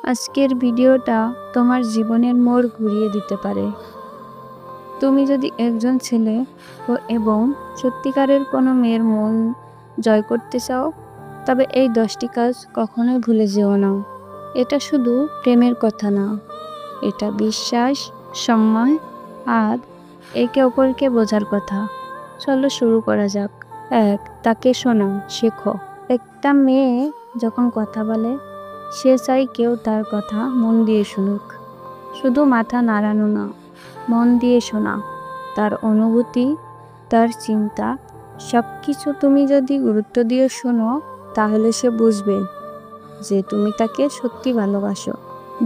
আজকের ভিডিওটা তোমার জীবনের মোড় ঘুরিয়ে দিতে পারে। তুমি যদি একজন ছেলে এবং সত্যিকারের কোনো মেয়ের মন জয় করতে চাও, তবে এই 10টি কাজ কখনোই ভুলে যেও না। এটা শুধু প্রেমের কথা না, এটা বিশ্বাস, সম্মান আর একে অপরকে বোঝার কথা। চলো শুরু করা যাক। 1. তাকে শোনা শেখো। একটা মেয়ে যখন কথা বলে, সে চাই কেউ তার কথা মন দিয়ে শুনুক। শুধু মাথা নাড়ানো না, মন দিয়ে শোনা। তার অনুভূতি, তার চিন্তা, সব কিছু তুমি যদি গুরুত্ব দিয়ে শোনো, তাহলে সে বুঝবে যে তুমি তাকে সত্যি ভালোবাসো।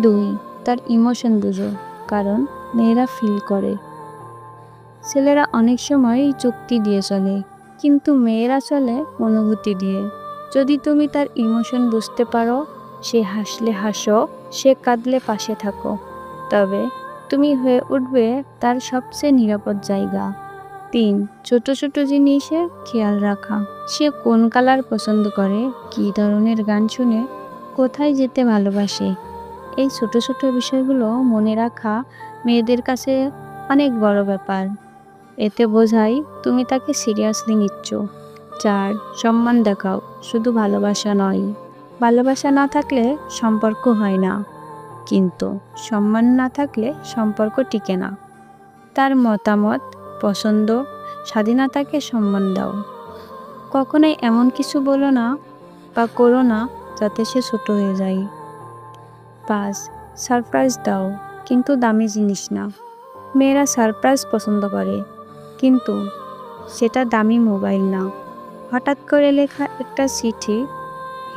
2. তার ইমোশন বুঝো, কারণ মেয়েরা ফিল করে। ছেলেরা অনেক সময় যুক্তি দিয়ে চলে, কিন্তু মেয়েরা চলে অনুভূতি দিয়ে। যদি তুমি তার ইমোশন বুঝতে পারো, সে হাসলে হাসো, সে কাঁদলে পাশে থাকো, তবে তুমি হয়ে উঠবে তার সবচেয়ে নিরাপদ জায়গা। 3. ছোট ছোট জিনিসে খেয়াল রাখা। সে কোন কালার পছন্দ করে, কী ধরনের গান শুনে, কোথায় যেতে ভালোবাসে, এই ছোট ছোট বিষয়গুলো মনে রাখা মেয়েদের কাছে অনেক বড় ব্যাপার। এতে বোঝাই তুমি তাকে সিরিয়াসলি নিচ্ছ। 4. সম্মান দেখাও, শুধু ভালোবাসা নয়। ভালোবাসা না থাকলে সম্পর্ক হয় না, কিন্তু সম্মান না থাকলে সম্পর্ক টিকে না। তার মতামত, পছন্দ, স্বাধীনতাকে সম্মান দাও। কখনোই এমন কিছু বলো না বা করো না যাতে সে ছোট হয়ে যায়। 5. সারপ্রাইজ দাও, কিন্তু দামি জিনিস না। মেয়েরা সারপ্রাইজ পছন্দ করে, কিন্তু সেটা দামি মোবাইল না। হঠাৎ করে লেখা একটা চিঠি,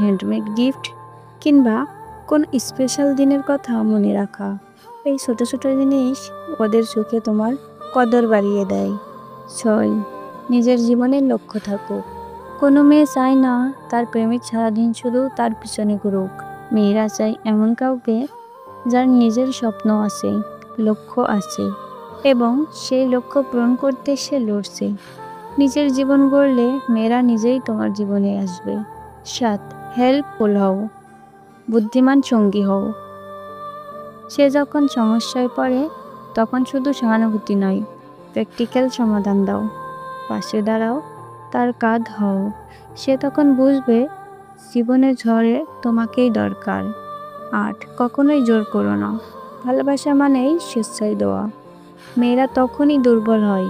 হ্যান্ডমেড গিফট, কিংবা কোন স্পেশাল দিনের কথা মনে রাখা। এই ছোট ছোট জিনিস ওদের চোখে তোমার কদর বাড়িয়ে দেয়। 6. নিজের জীবনের লক্ষ্য থাকো। কোনো মেয়ে চায় না তার প্রেমিক সারাদিন শুধু তার পিছনে ঘুরুক। মেয়েরা চায় এমন কাউকে যার নিজের স্বপ্ন আছে, লক্ষ্য আছে, এবং সেই লক্ষ্য পূরণ করতে সে লড়ছে। নিজের জীবন গড়লে মেয়েরা নিজেই তোমার জীবনে আসবে। 7. হেল্পফুল হও, বুদ্ধিমান সঙ্গী হও। সে যখন সমস্যায় পড়ে, তখন শুধু সহানুভূতি নয়, প্র্যাকটিক্যাল সমাধান দাও। পাশে দাঁড়াও, তার কাঁধ হও। সে তখন বুঝবে জীবনের ঝড়ে তোমাকেই দরকার। 8. কখনোই জোর করো না। ভালোবাসা মানেই স্বেচ্ছায় দেওয়া। মেয়েরা তখনই দুর্বল হয়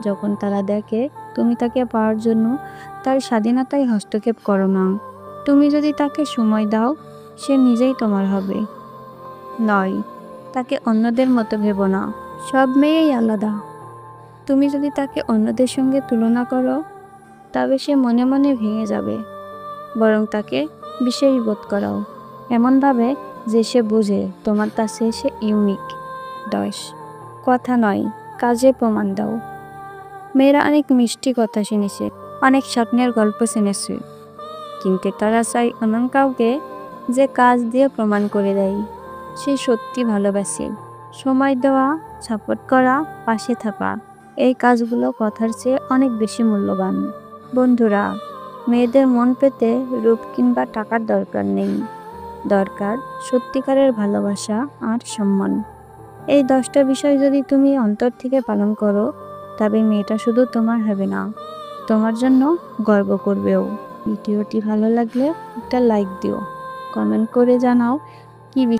যখন তারা দেখে তুমি তাকে পাওয়ার জন্য তার স্বাধীনতায় হস্তক্ষেপ করো না। তুমি যদি তাকে সময় দাও, সে নিজেই তোমার হবে। 9. তাকে অন্যদের মতো ভেবো না। সব মেয়েই আলাদা। তুমি যদি তাকে অন্যদের সঙ্গে তুলনা করো, তবে সে মনে মনে ভেঙে যাবে। বরং তাকে বিশেষ বোধ করাও, এমনভাবে যে সে বুঝে তোমার কাছে সে ইউনিক। 10. কথা নয়, কাজে প্রমাণ দাও। মেয়েরা অনেক মিষ্টি কথা শুনেছে, অনেক স্বপ্নের গল্প শুনেছে, কিন্তু তারা চায় এমন কাউকে যে কাজ দিয়ে প্রমাণ করে দেয় সে সত্যি ভালোবাসে। সময় দেওয়া, সাপোর্ট করা, পাশে থাকা, এই কাজগুলো কথার চেয়ে অনেক বেশি মূল্যবান। বন্ধুরা, মেয়েদের মন পেতে রূপ কিংবা টাকার দরকার নেই, দরকার সত্যিকারের ভালোবাসা আর সম্মান। এই 10টা বিষয় যদি তুমি অন্তর থেকে পালন করো, তবে মেয়েটা শুধু তোমার হবে না, তোমার জন্য গর্ব করবেও। ভিডিওটি ভালো লাগলে একটা লাইক দিও, কমেন্ট করে জানাও